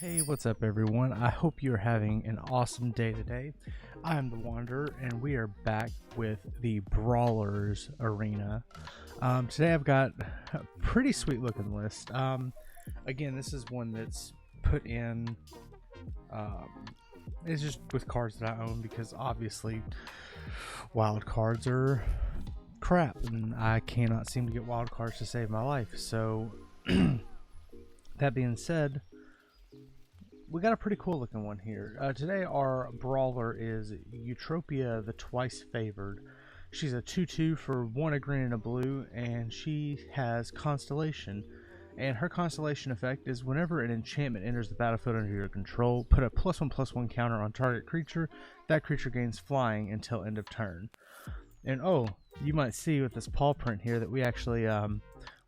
Hey, what's up everyone? I hope you're having an awesome day today. I am the Wanderer and we are back with the Brawlers Arena. Today I've got a pretty sweet looking list. Again, this is one that's put in, it's just with cards that I own because obviously wild cards are crap and I cannot seem to get wild cards to save my life. So that being said, we got a pretty cool looking one here. Today our Brawler is Eutropia the Twice Favored. She's a 2/2 for 1 a green and a blue, and she has Constellation. And her Constellation effect is whenever an enchantment enters the battlefield under your control, put a +1/+1 counter on target creature. That creature gains flying until end of turn. And oh, you might see with this paw print here that we actually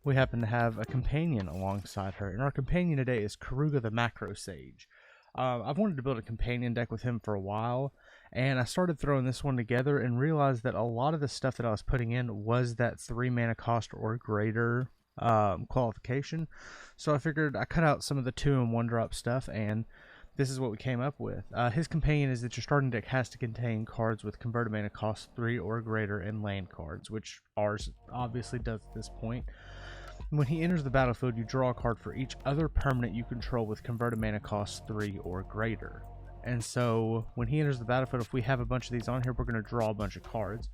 we happen to have a companion alongside her, and our companion today is Karuga the Macro Sage. I've wanted to build a companion deck with him for a while, and I started throwing this one together and realized that a lot of the stuff that I was putting in was that 3 mana cost or greater qualification. So I figured I cut out some of the 2 and 1 drop stuff, and this is what we came up with. His companion is that your starting deck has to contain cards with converted mana cost 3 or greater and land cards, which ours obviously does at this point. When he enters the battlefield, you draw a card for each other permanent you control with converted mana cost 3 or greater. And so when he enters the battlefield, if we have a bunch of these on here, we're going to draw a bunch of cards.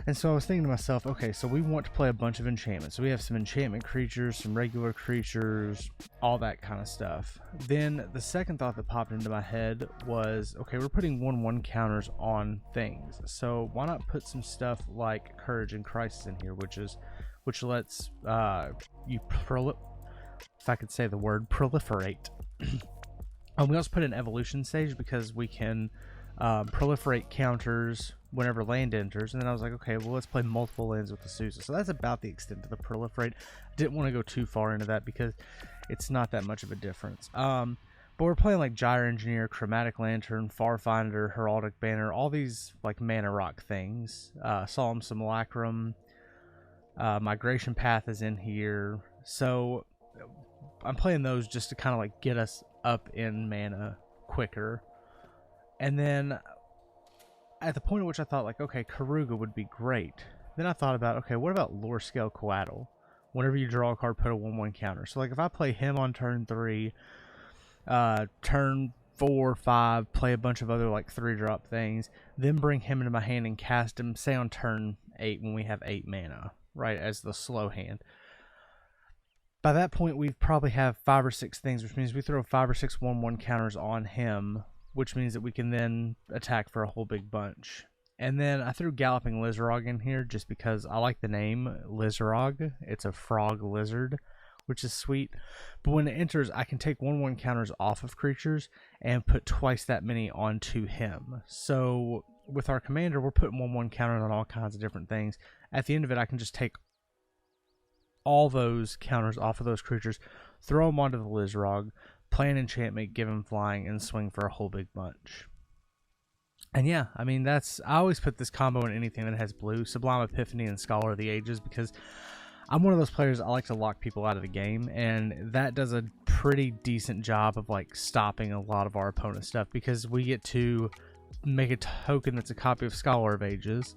And so I was thinking to myself, okay, so we want to play a bunch of enchantments. So we have some enchantment creatures, some regular creatures, all that kind of stuff. Then the second thought that popped into my head was, okay, we're putting 1/1 counters on things. So why not put some stuff like Courage and Crisis in here, which lets you if I could say the word, proliferate. We also put in Evolution Sage because we can proliferate counters whenever land enters, and then I was like, okay, well, let's play multiple lands with the Sousa. So that's about the extent of the proliferate. Didn't want to go too far into that because it's not that much of a difference. But we're playing like Gyre Engineer, Chromatic Lantern, Farfinder, Heraldic Banner, all these like mana rock things. Solemn Simulacrum, Migration Path is in here. So I'm playing those just to kind of like get us up in mana quicker. And then at the point at which I thought like, okay, Karuga would be great. Then I thought about, okay, what about Lore Scale Coatl? Whenever you draw a card, put a 1/1 counter. So like if I play him on turn 3, turn 4, 5, play a bunch of other like 3-drop things, then bring him into my hand and cast him, say on turn 8 when we have 8 mana, right, as the slow hand. By that point, we probably have 5 or 6 things, which means we throw 5 or 6 1/1 counters on him, which means that we can then attack for a whole big bunch. And then I threw Galloping Lizarog in here just because I like the name Lizarog. It's a frog lizard, which is sweet. But when it enters, I can take 1/1 counters off of creatures and put twice that many onto him. So with our commander, we're putting 1/1 counters on all kinds of different things. At the end of it, I can just take all those counters off of those creatures, throw them onto the Lizarog, play an enchantment, give him flying, and swing for a whole big bunch. And yeah, I mean, I always put this combo in anything that has blue, Sublime Epiphany and Scholar of the Ages, because I'm one of those players, I like to lock people out of the game, and that does a pretty decent job of like stopping a lot of our opponent's stuff, because we get to make a token that's a copy of Scholar of Ages,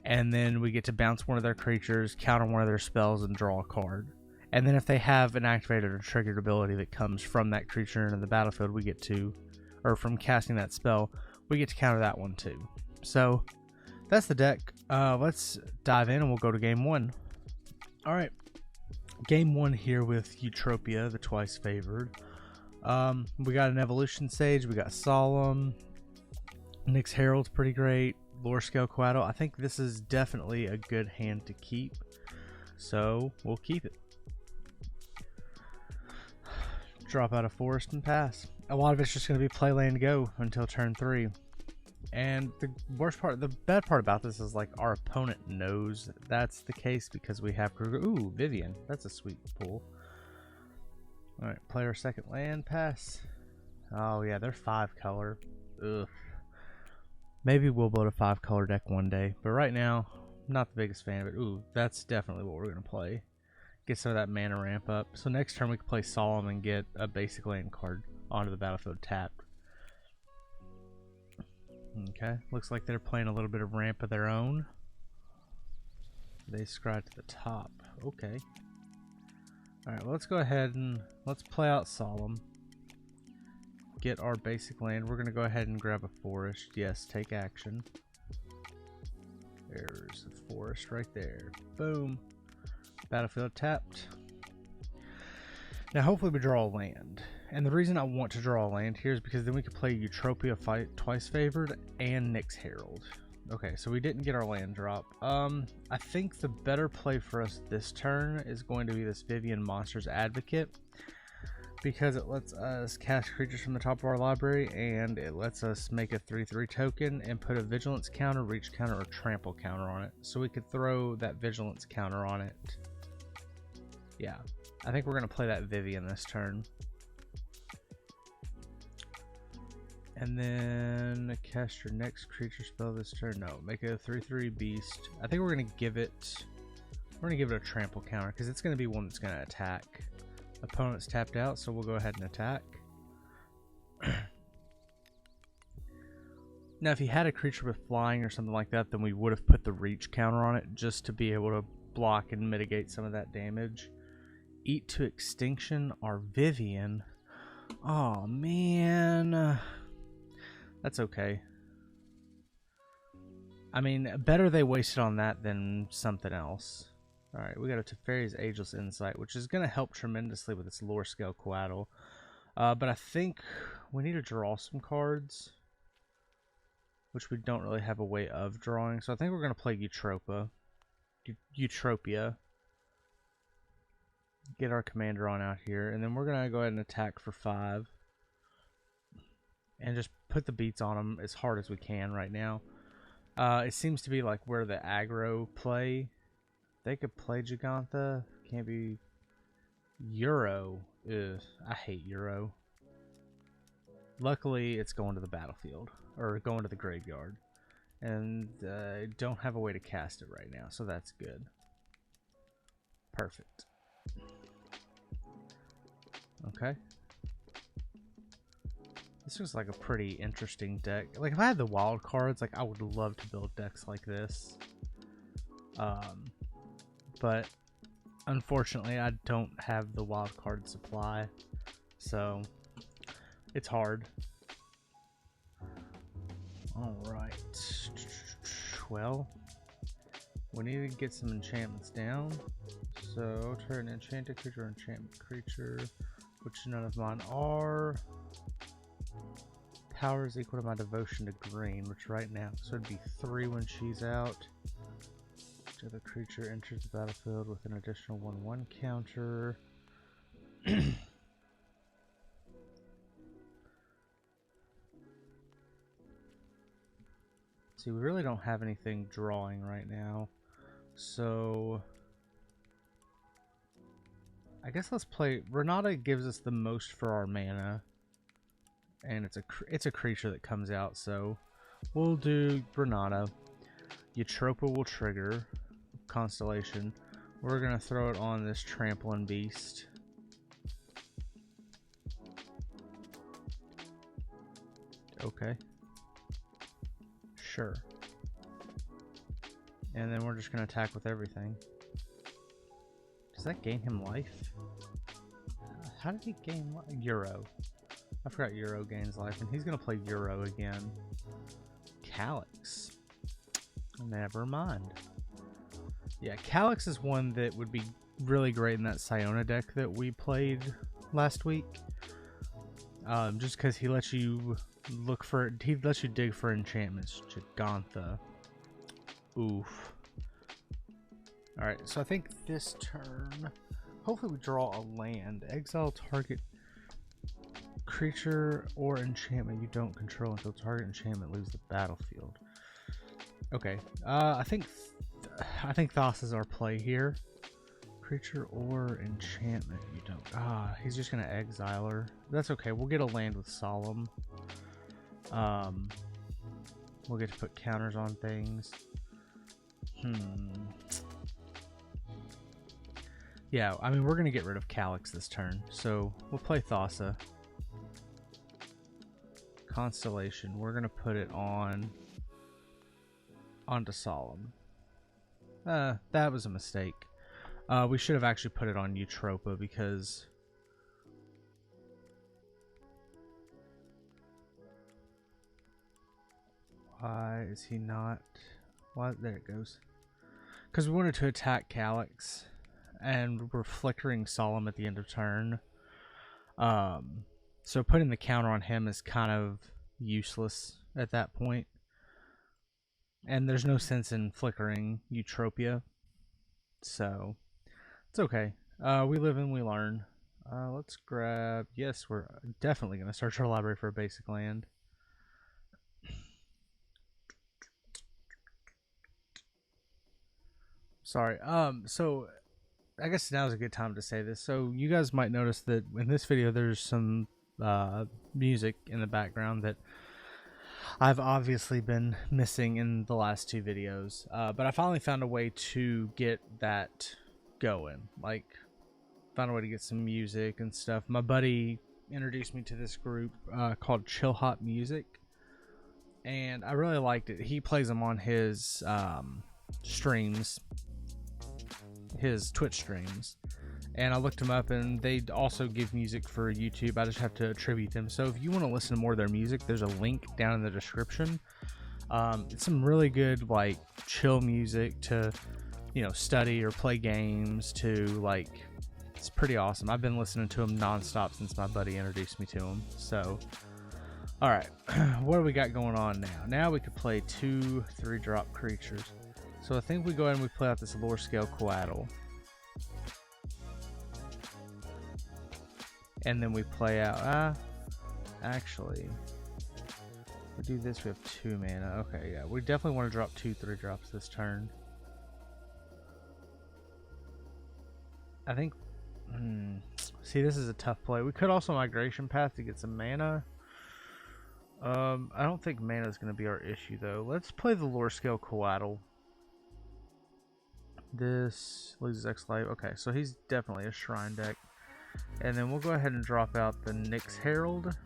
and then we get to bounce one of their creatures, counter one of their spells, and draw a card. And then if they have an activated or triggered ability that comes from that creature into the battlefield, we get to, or from casting that spell, we get to counter that one too. So that's the deck. Let's dive in and we'll go to game 1. Alright, game 1 here with Eutropia the Twice Favored. We got an Evolution Sage, we got Solemn, Nyx Herald's pretty great, Lore Scale Coatl. I think this is definitely a good hand to keep, so we'll keep it. Drop out of Forest and pass. A lot of it's just going to be play land go until turn 3. And the bad part about this is like our opponent knows that's the case because we have Kruger. Ooh, Vivian. That's a sweet pull. Alright, play our second land, pass. Oh yeah, they're 5 color. Ugh. Maybe we'll build a 5 color deck one day, but right now, not the biggest fan of it. Ooh, that's definitely what we're going to play. get some of that mana ramp up. So next turn we can play Solemn and get a basic land card onto the battlefield tapped. Okay, looks like they're playing a little bit of ramp of their own. They scry to the top. Okay. Alright, well, let's go ahead and let's play out Solemn. Get our basic land. We're going to go ahead and grab a forest. Yes, take action. There's the forest right there. Boom. Battlefield tapped. Now hopefully we draw a land. And the reason I want to draw a land here is because then we can play Eutropia Twice Favored and Nyx's Herald. Okay, so we didn't get our land drop. I think the better play for us this turn is going to be this Vivien Monster's Advocate, because it lets us cast creatures from the top of our library, and it lets us make a 3/3 token and put a Vigilance counter, Reach counter, or Trample counter on it. So we could throw that Vigilance counter on it. Yeah, I think we're going to play that Vivien this turn. And then cast your next creature spell this turn. No, make it a 3/3 beast. I think we're gonna give it a trample counter because it's gonna be one that's gonna attack. Opponent's tapped out, so we'll go ahead and attack. Now, if he had a creature with flying or something like that, then we would have put the reach counter on it just to be able to block and mitigate some of that damage. Eat to extinction our Vivien. Oh man. That's okay. I mean, better they wasted on that than something else. Alright, we got a Teferi's Ageless Insight, which is going to help tremendously with its lower scale collateral. But I think we need to draw some cards, which we don't really have a way of drawing. So I think we're going to play Eutropia. Get our commander on out here, and then we're going to go ahead and attack for 5. And just put the beats on them as hard as we can right now. It seems to be like where the aggro play. They could play Gigantha. Can't be Euro. Ugh, I hate Euro. Luckily, it's going to the battlefield. Or going to the graveyard. And I don't have a way to cast it right now, so that's good. Perfect. Okay. This was like a pretty interesting deck. Like, if I had the wild cards, like, I would love to build decks like this. But unfortunately, I don't have the wild card supply, so it's hard. Alright. Well, we need to get some enchantments down. So, turn enchanted creature or enchantment creature, which none of mine are. Power is equal to my devotion to green, which right now, so it'd be 3 when she's out. Each other creature enters the battlefield with an additional 1/1 counter. See, we really don't have anything drawing right now, so I guess let's play. Renata gives us the most for our mana. And it's a creature that comes out, so we'll do Renata. Eutropia will trigger Constellation. We're gonna throw it on this Trampling Beast. Okay. Sure. And then we're just gonna attack with everything. Does that gain him life? How did he gain life? Euro. I forgot Euro gains life, and he's going to play Euro again. Calyx. Never mind. Yeah, Calyx is one that would be really great in that Siona deck that we played last week. Just because he lets you dig for enchantments. Gigantha. Oof. Alright, so I think this turn, hopefully we draw a land. Exile target creature or enchantment you don't control until target enchantment leaves the battlefield. Okay, I think Thas is our play here. Creature or enchantment you don't. He's just gonna exile her. That's okay. We'll get a land with Solemn. We'll get to put counters on things. Yeah, I mean, we're going to get rid of Calyx this turn. So we'll play Thassa. Constellation. We're going to put it onto Solemn. That was a mistake. We should have actually put it on Eutropia because... Why is he not... Why? There it goes. Because we wanted to attack Calyx, and we're flickering Solemn at the end of turn. So putting the counter on him is kind of useless at that point. And there's no sense in flickering Eutropia. So, it's okay. We live and we learn. Let's grab... Yes, we're definitely going to search our library for a basic land. Sorry. So I guess now's a good time to say this. So you guys might notice that in this video there's some music in the background that I've obviously been missing in the last two videos. But I finally found a way to get that going. Like, found a way to get some music and stuff. My buddy introduced me to this group called Chill Hop Music, and I really liked it. He plays them on his streams, his Twitch streams, and I looked them up, and they also give music for YouTube. I just have to attribute them. So if you want to listen to more of their music, there's a link down in the description. It's some really good, like, chill music to, you know, study or play games to, like, it's pretty awesome. I've been listening to them nonstop since my buddy introduced me to them. So, all right, what do we got going on now? Now we could play 2 3-drop creatures. So I think we go ahead and we play out this Lore Scale Coatl. And then we play out... actually, we do this, we have 2 mana. Okay, yeah, we definitely want to drop 2 3-drops this turn. I think... see, this is a tough play. We could also Migration Path to get some mana. I don't think mana is going to be our issue, though. Let's play the Lore Scale Coatl. This loses X life. Okay, so he's definitely a shrine deck. And then we'll go ahead and drop out the Nyx Herald,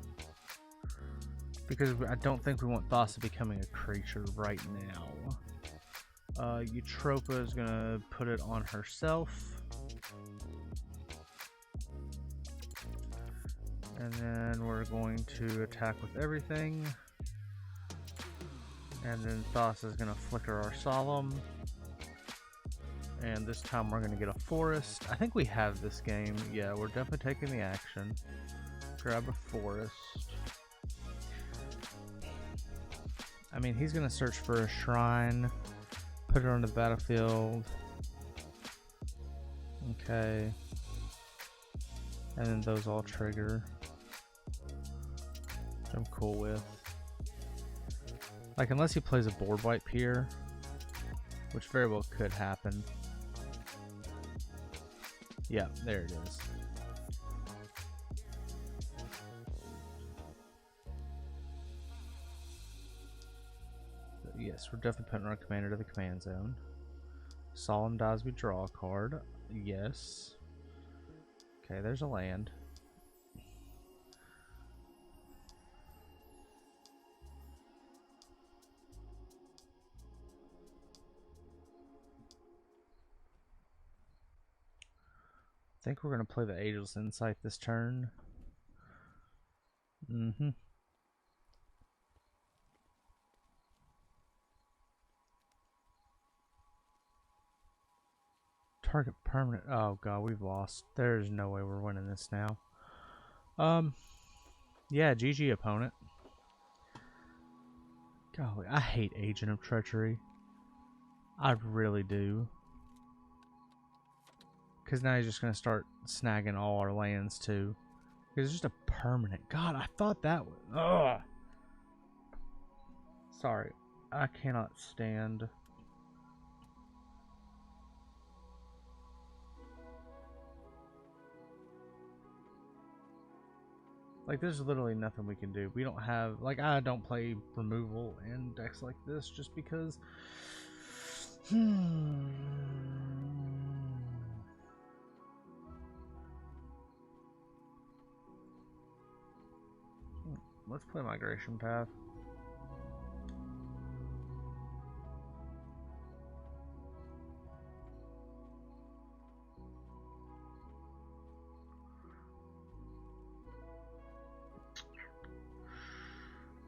because I don't think we want Thassa becoming a creature right now. Eutropia is going to put it on herself. And then we're going to attack with everything. And then Thassa is going to flicker our Solemn. And this time we're going to get a forest. I think we have this game. Yeah, we're definitely taking the action. Grab a forest. I mean, he's going to search for a shrine. Put it on the battlefield. Okay. And then those all trigger. Which I'm cool with. Like, unless he plays a board wipe here, which very well could happen. Yeah, there it is. Yes, we're definitely putting our commander to the command zone. Solemn dies, we draw a card. Yes. Okay, there's a land. I think we're going to play the Ageless Insight this turn. Target permanent. Oh god, we've lost. There's no way we're winning this now. Yeah, GG opponent. Golly, I hate Agent of Treachery. I really do. Because now he's just going to start snagging all our lands too. It's just a permanent. God, I thought that was... Ugh. Sorry. I cannot stand... Like, there's literally nothing we can do. We don't have... Like, I don't play removal in decks like this just because... let's play Migration Path.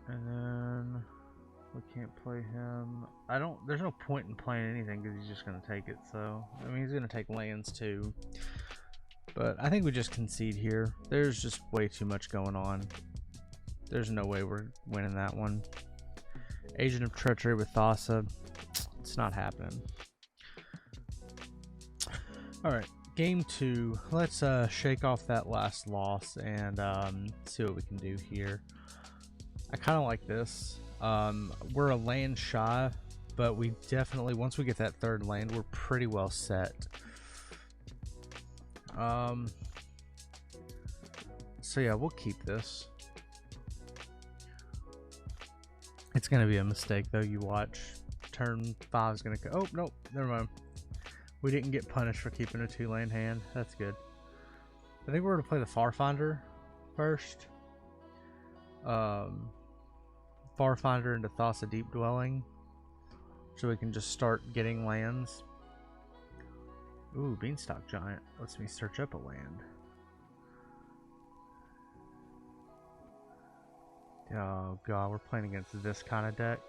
And then we can't play him. There's no point in playing anything because he's just going to take it. So, I mean, he's going to take lands too. But I think we just concede here. There's just way too much going on. There's no way we're winning that one. Agent of Treachery with Thassa. It's not happening. Alright, game 2. Let's shake off that last loss and see what we can do here. I kind of like this. We're a land shy, but we definitely, once we get that third land, we're pretty well set. So yeah, we'll keep this. It's gonna be a mistake though, you watch. Turn 5 is gonna go. Oh, nope, never mind. We didn't get punished for keeping a 2-land hand. That's good. I think we're gonna play the Farfinder first. Farfinder into Thassa Deep Dwelling, so we can just start getting lands. Ooh, Beanstalk Giant lets me search up a land. Oh god, we're playing against this kind of deck.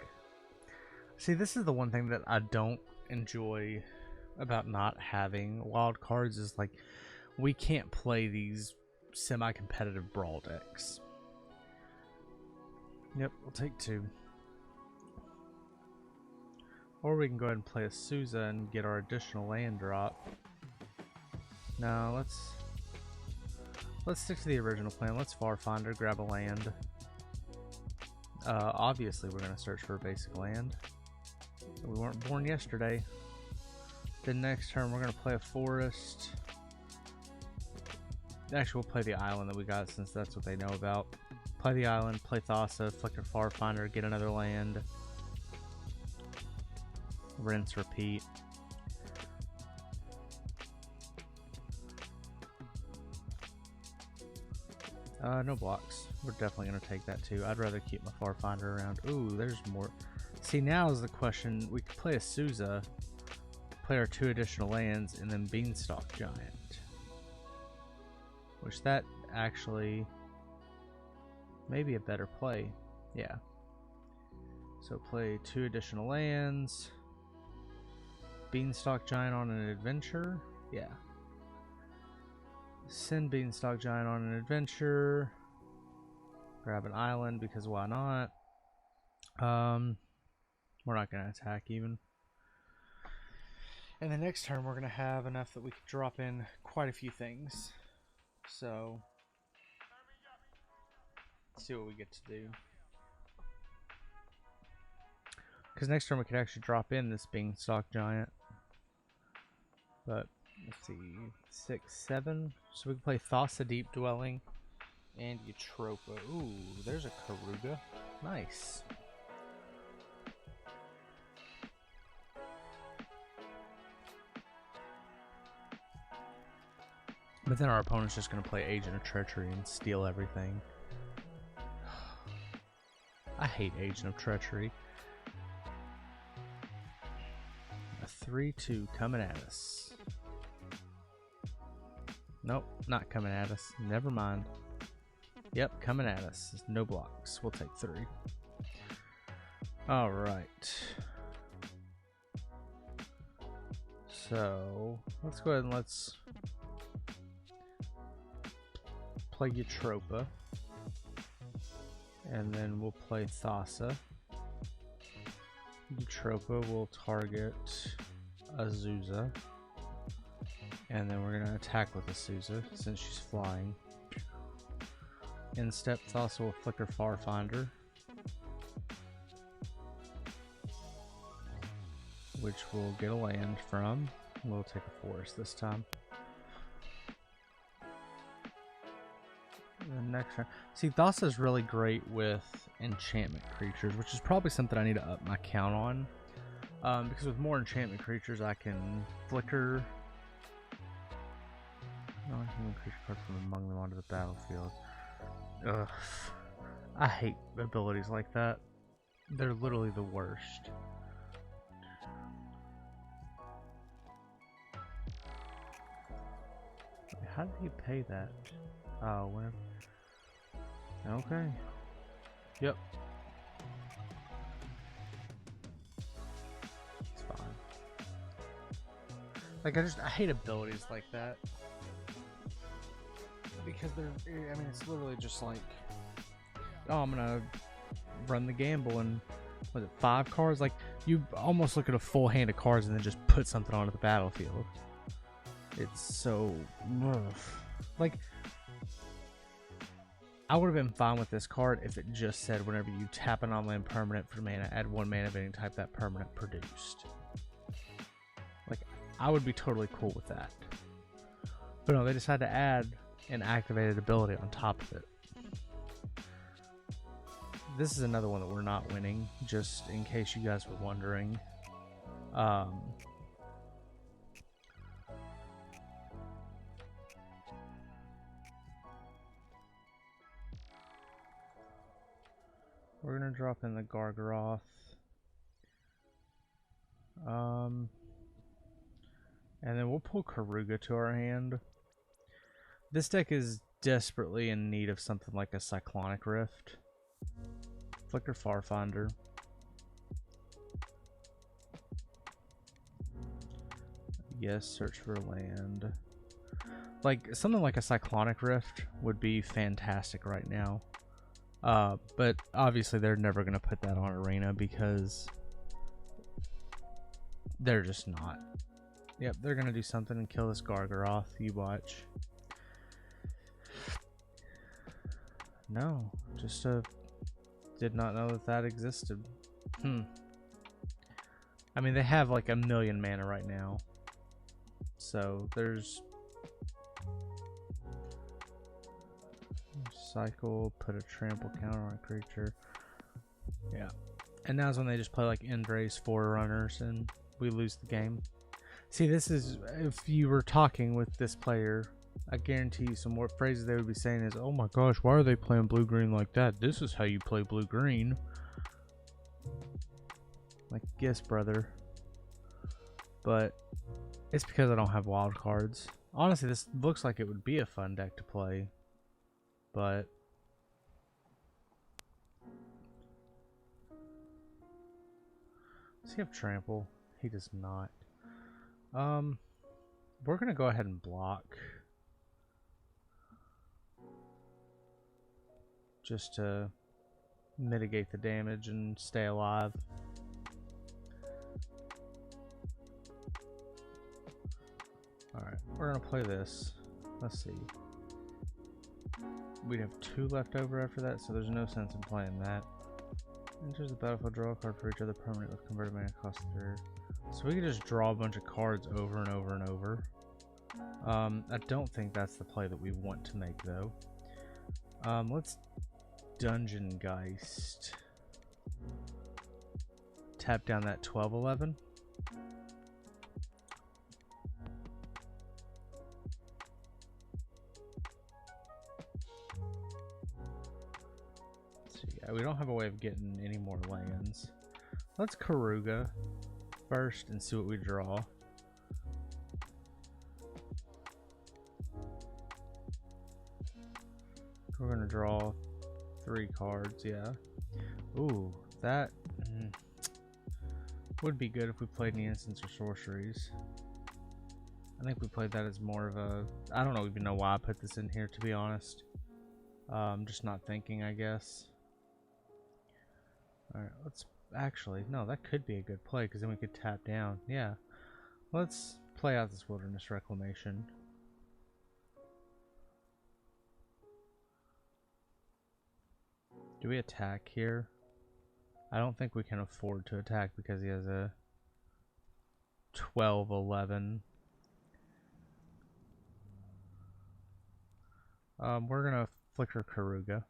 See, this is the one thing that I don't enjoy about not having wild cards is like we can't play these semi-competitive brawl decks. Yep, we'll take 2. Or we can go ahead and play a Souza and get our additional land drop. No, let's stick to the original plan. Let's Farfinder, grab a land. Obviously we're gonna search for a basic land. We weren't born yesterday. Then next turn we're gonna play a forest. Actually, we'll play the island that we got since that's what they know about. Play the island, play Thassa, flicker Farfinder, get another land. Rinse, repeat. No blocks. We're definitely going to take that too. I'd rather keep my Farfinder around. Ooh, there's more. See, now is the question. We could play a Souza, play our 2 additional lands, and then Beanstalk Giant. Which that actually may be a better play. Yeah. So play 2 additional lands. Beanstalk Giant on an adventure. Yeah. Send Beanstalk Giant on an adventure. Grab an island because why not? We're not going to attack even. And the next turn we're going to have enough that we can drop in quite a few things. So, let's see what we get to do. Because next turn we could actually drop in this Beanstalk Giant. But, let's see, 6, 7. So we can play Thassa Deep Dwelling and Eutropia. Ooh, there's a Karuga. Nice. But then our opponent's just going to play Agent of Treachery and steal everything. I hate Agent of Treachery. A 3-2 coming at us. Nope, not coming at us. Never mind. Yep, coming at us. No blocks. We'll take 3. Alright. So, let's go ahead and let's play Eutropia. And then we'll play Thassa. Eutropia will target Azusa. And then we're going to attack with Azusa since she's flying. In step, Thassa will flicker Farfinder, which we'll get a land from. We'll take a forest this time. And next turn. See, Thassa is really great with enchantment creatures, which is probably something I need to up my count on. Because with more enchantment creatures, I can flicker non-human creature card from among them onto the battlefield. Ugh. I hate abilities like that. They're literally the worst. How did he pay that? Oh, where? Okay. Yep. It's fine. Like, I hate abilities like that. Because they're, I mean, it's literally just like, oh, I'm gonna run the gamble and, was it 5 cards? Like, you almost look at a full hand of cards and then just put something onto the battlefield. It's so rough. Like, I would have been fine with this card if it just said whenever you tap an on-land permanent for mana, add 1 mana of any type that permanent produced. Like, I would be totally cool with that. But no, they decided to add an activated ability on top of it. This is another one that we're not winning, just in case you guys were wondering. We're gonna drop in the Gargaroth. And then we'll pull Karuga to our hand. This deck is desperately in need of something like a Cyclonic Rift. Flicker Farfinder. Yes, search for land. Like, something like a Cyclonic Rift would be fantastic right now. But obviously they're never going to put that on Arena because they're just not. Yep, they're going to do something and kill this Gargaroth. You watch. No, just did not know that existed. I mean, they have like 1 million mana right now. So there's cycle, put a trample counter on a creature. Yeah. And now's when they just play like Endra's Forerunners and we lose the game. See, this is, if you were talking with this player, I guarantee you some more phrases they would be saying is, oh my gosh, why are they playing blue-green like that? This is how you play blue-green. Like, yes, brother. But it's because I don't have wild cards. Honestly, this looks like it would be a fun deck to play. But does he have trample? He does not. We're gonna go ahead and block. Just to mitigate the damage and stay alive. Alright, we're gonna play this. Let's see. We'd have 2 left over after that, so there's no sense in playing that. Enters the battlefield, draw a card for each other permanent with converted mana cost 3. So we can just draw a bunch of cards over and over and over. I don't think that's the play that we want to make, though. Let's Dungeon Geist. Tap down that 12/11. So yeah, we don't have a way of getting any more lands. Let's Karuga first and see what we draw. We're gonna draw 3 cards, yeah. Ooh, that would be good if we played any instants or sorceries. I think we played that as more of a, I don't even know why I put this in here, to be honest. Just not thinking, I guess. Alright, let's actually, no, that could be a good play because then we could tap down. Yeah, let's play out this Wilderness Reclamation. Do we attack here? I don't think we can afford to attack because he has a 12/11. We're gonna Flicker Karuga.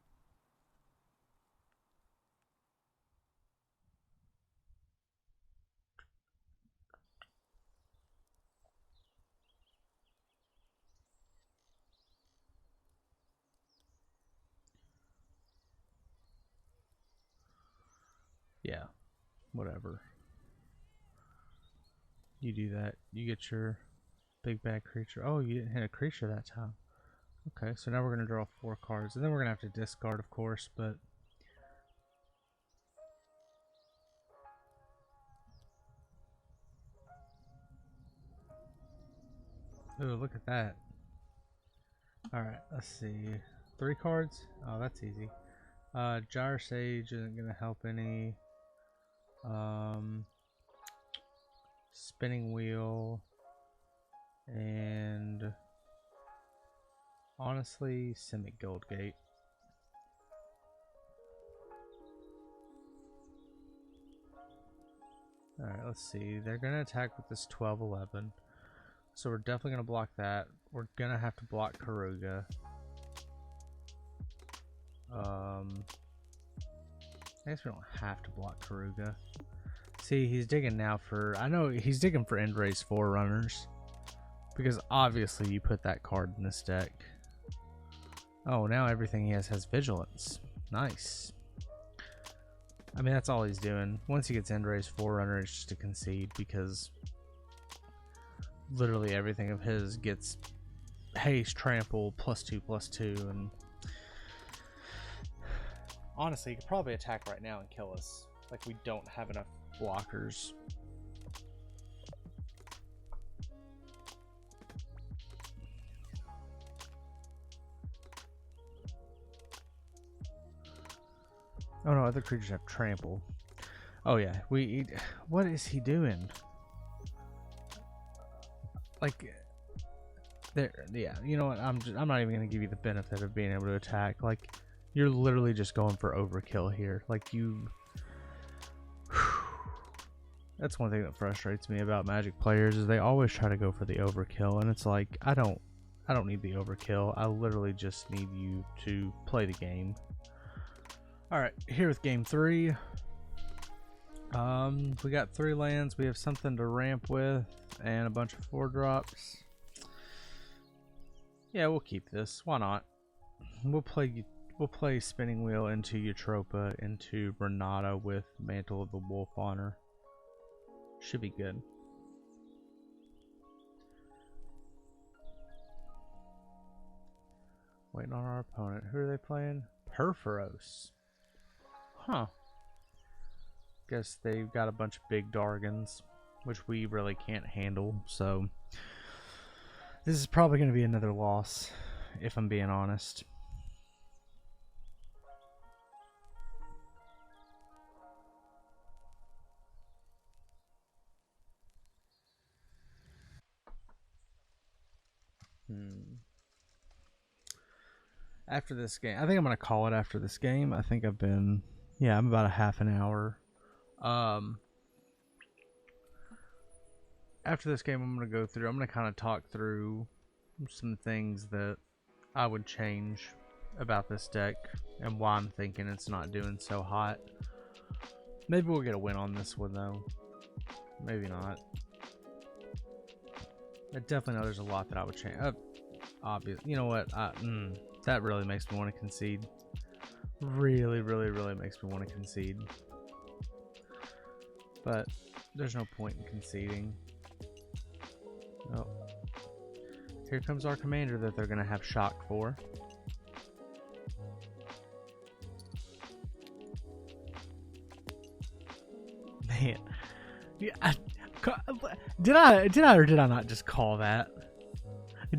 Yeah, whatever. You do that. You get your big bad creature. Oh, you didn't hit a creature that time. Okay, so now we're going to draw 4 cards. And then we're going to have to discard, of course, but... Ooh, look at that. Alright, let's see. 3 cards? Oh, that's easy. Gyre Sage isn't going to help any. Spinning Wheel. And... honestly, Simic Goldgate. Alright, let's see. They're going to attack with this 12-11. So we're definitely going to block that. We're going to have to block Karuga. I guess we don't have to block Karuga. See, he's digging now for... I know he's digging for Endrace Forerunners. Because obviously you put that card in this deck. Oh, now everything he has Vigilance. Nice. I mean, that's all he's doing. Once he gets Endrace Forerunner, it's just to concede because literally everything of his gets haste, trample, +2/+2, and honestly, he could probably attack right now and kill us. Like, we don't have enough blockers. Oh no, other creatures have trample. Oh yeah, what is he doing? Like, there, yeah. You know what? I'm not even gonna give you the benefit of being able to attack. Like, you're literally just going for overkill here. Like you. That's one thing that frustrates me about Magic players is they always try to go for the overkill, and it's like I don't need the overkill. I literally just need you to play the game. Alright, here with game 3. We got 3 lands, we have something to ramp with, and a bunch of 4-drops. Yeah, we'll keep this. Why not? We'll play Spinning Wheel into Eutropia, into Renata with Mantle of the Wolf on her. Should be good. Waiting on our opponent. Who are they playing? Perforos. Huh. Guess they've got a bunch of big Dargans, which we really can't handle, so this is probably going to be another loss, if I'm being honest. After this game, I think I'm going to call it after this game. I think I've been... yeah, I'm about a half an hour. After this game, I'm going to go through... I'm going to kind of talk through some things that I would change about this deck and why I'm thinking it's not doing so hot. Maybe we'll get a win on this one, though. Maybe not. I definitely know there's a lot that I would change. Obvious. You know what? That really makes me want to concede. Really, really, really makes me want to concede. But there's no point in conceding. Oh. Here comes our commander that they're going to have shock for. Man. Yeah, did I or did I not just call that?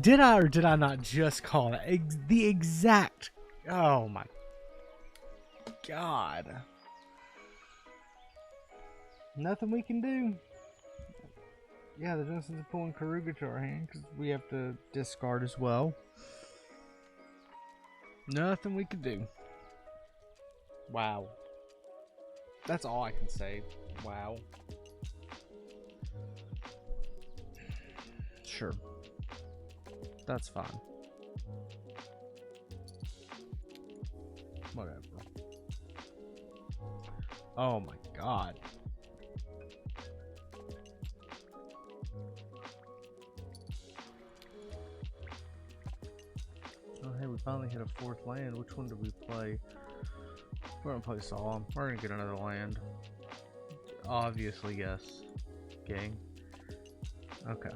Did I or did I not just call that? The exact... oh my God. Nothing we can do. Yeah, there's no sense of pulling Karuga to our hand because we have to discard as well. Nothing we can do. Wow. That's all I can say. Wow. Sure. That's fine. Whatever. Oh my God. Oh hey, we finally hit a 4th land. Which one did we play? We're gonna play Solemn. We're gonna get another land. Obviously, yes. Gang. Okay.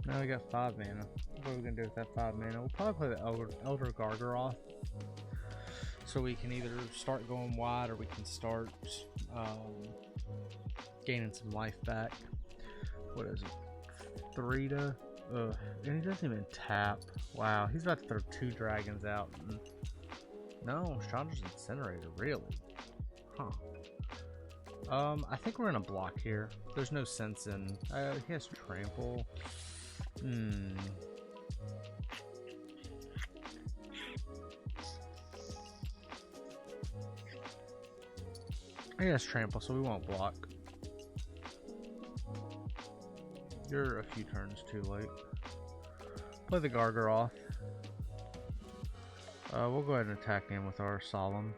Now we got 5 mana. What are we gonna do with that 5 mana? We'll probably play the Elder Gargaroth. So we can either start going wide or we can start gaining some life back. What is it? 3 to... and he doesn't even tap. Wow, he's about to throw 2 dragons out. No, Chandra's Incinerator, really? Huh. I think we're gonna block here. There's no sense in... he has Trample. He has Trample, so we won't block. You're a few turns too late. Play the Gargaroth. We'll go ahead and attack him with our Solemn.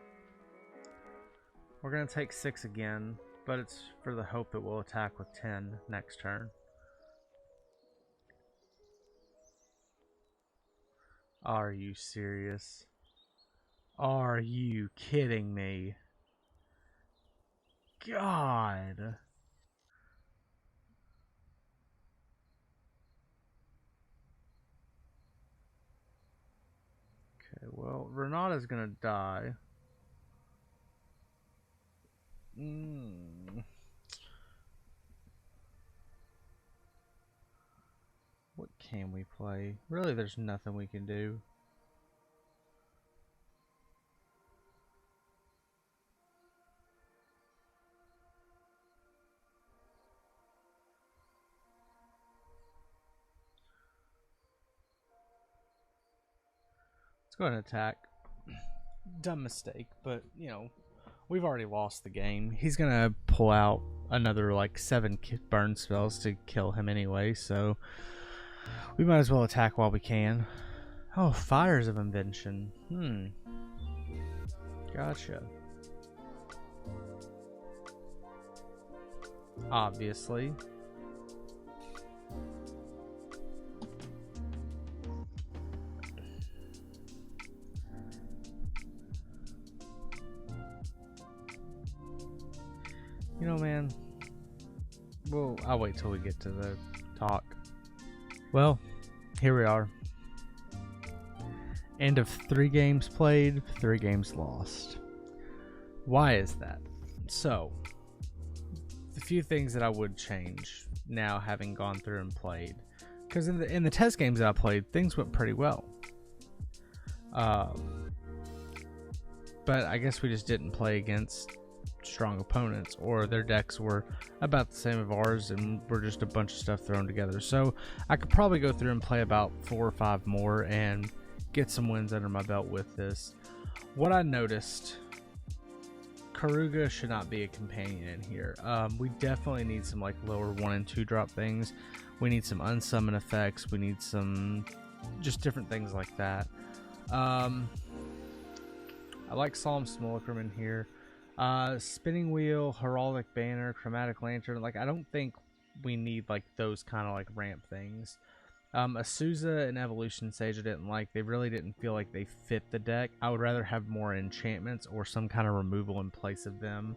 We're going to take 6 again, but it's for the hope that we'll attack with 10 next turn. Are you serious? Are you kidding me? God. Okay, well, Renata's gonna die. What can we play? Really, there's nothing we can do. Let's go ahead and attack. Dumb mistake, but, you know, we've already lost the game. He's gonna pull out another, like, 7 burn spells to kill him anyway, so we might as well attack while we can. Oh, Fires of Invention. Gotcha. Obviously. You know, man, well, I'll wait till we get to the talk. Well, here we are. End of 3 games played, 3 games lost. Why is that? So, the few things that I would change now, having gone through and played, because in the test games that I played, things went pretty well. But I guess we just didn't play against strong opponents, or their decks were about the same as ours and we're just a bunch of stuff thrown together. So I could probably go through and play about 4 or 5 more and get some wins under my belt with this. What I noticed, Karuga should not be a companion in here. We definitely need some like lower 1 and 2 drop things. We need some unsummon effects. We need some just different things like that. I like Solemn Simulacrum in here. Spinning Wheel, Heraldic Banner, Chromatic Lantern. Like, I don't think we need like those kind of like ramp things. Azusa and Evolution Sage I didn't like. They really didn't feel like they fit the deck. I would rather have more enchantments or some kind of removal in place of them.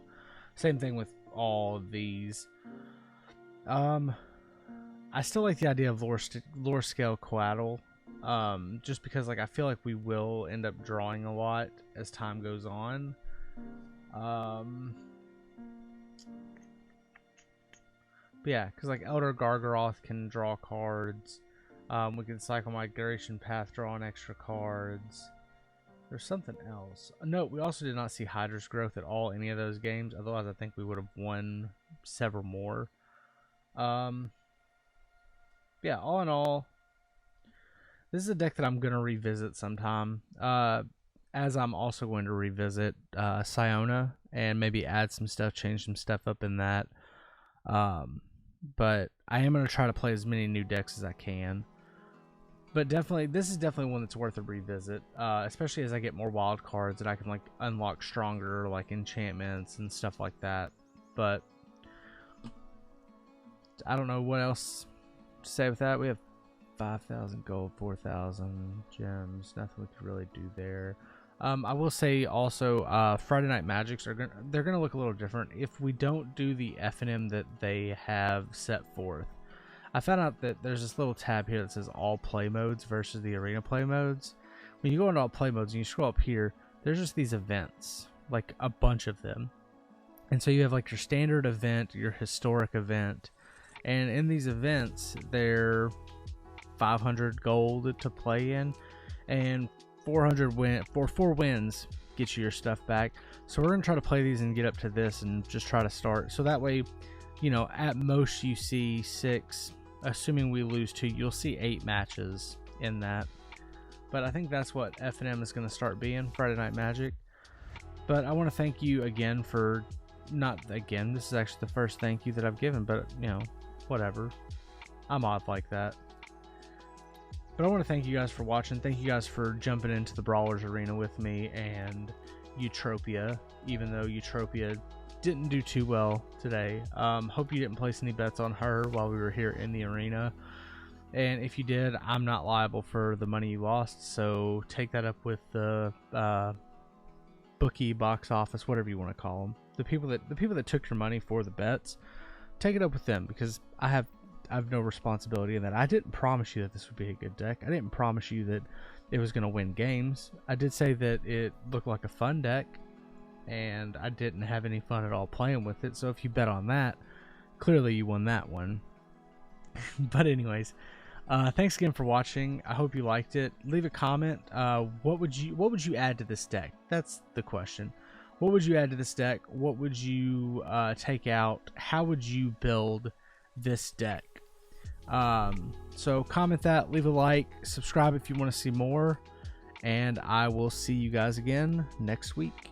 Same thing with all of these. I still like the idea of lore scale Coatl. Just because like I feel like we will end up drawing a lot as time goes on. But yeah, because like Elder Gargaroth can draw cards. We can Cycle Migration Path, draw an extra cards. There's something else. No, we also did not see Hydra's Growth at all any of those games. Otherwise, I think we would have won several more. Yeah, all in all, this is a deck that I'm going to revisit sometime. As I'm also going to revisit Siona and maybe add some stuff, change some stuff up in that. But I am going to try to play as many new decks as I can. But definitely, this is definitely one that's worth a revisit, especially as I get more wild cards that I can like unlock stronger, like enchantments and stuff like that. But I don't know what else to say with that. We have 5,000 gold, 4,000 gems. Nothing we could really do there. I will say also, Friday Night Magics they're gonna look a little different if we don't do the FNM that they have set forth. I found out that there's this little tab here that says all play modes versus the arena play modes. When you go into all play modes and you scroll up here, there's just these events, like a bunch of them. And so you have like your standard event, your historic event, and in these events, they're 500 gold to play in, and 400 4 wins get you your stuff back. So we're gonna try to play these and get up to this and just try to start. So that way, you know, at most you see 6. Assuming we lose 2, you'll see 8 matches in that. But I think that's what FNM is going to start being, Friday Night Magic. But I want to thank you again for, not again, this is actually the first thank you that I've given, but, you know, whatever. I'm odd like that. But I want to thank you guys for watching. Thank you guys for jumping into the Brawlers Arena with me and Eutropia, even though Eutropia didn't do too well today. Hope you didn't place any bets on her while we were here in the arena, and if you did, I'm not liable for the money you lost, so take that up with the bookie, box office, whatever you want to call them, the people that took your money for the bets. Take it up with them, because I have no responsibility in that. I didn't promise you that this would be a good deck. I didn't promise you that it was going to win games. I did say that it looked like a fun deck, and I didn't have any fun at all playing with it. So if you bet on that, clearly you won that one. But anyways, thanks again for watching. I hope you liked it. Leave a comment. What would you add to this deck? That's the question. What would you add to this deck? What would you take out? How would you build this deck? So comment that, leave a like, subscribe if you want to see more, and I will see you guys again next week.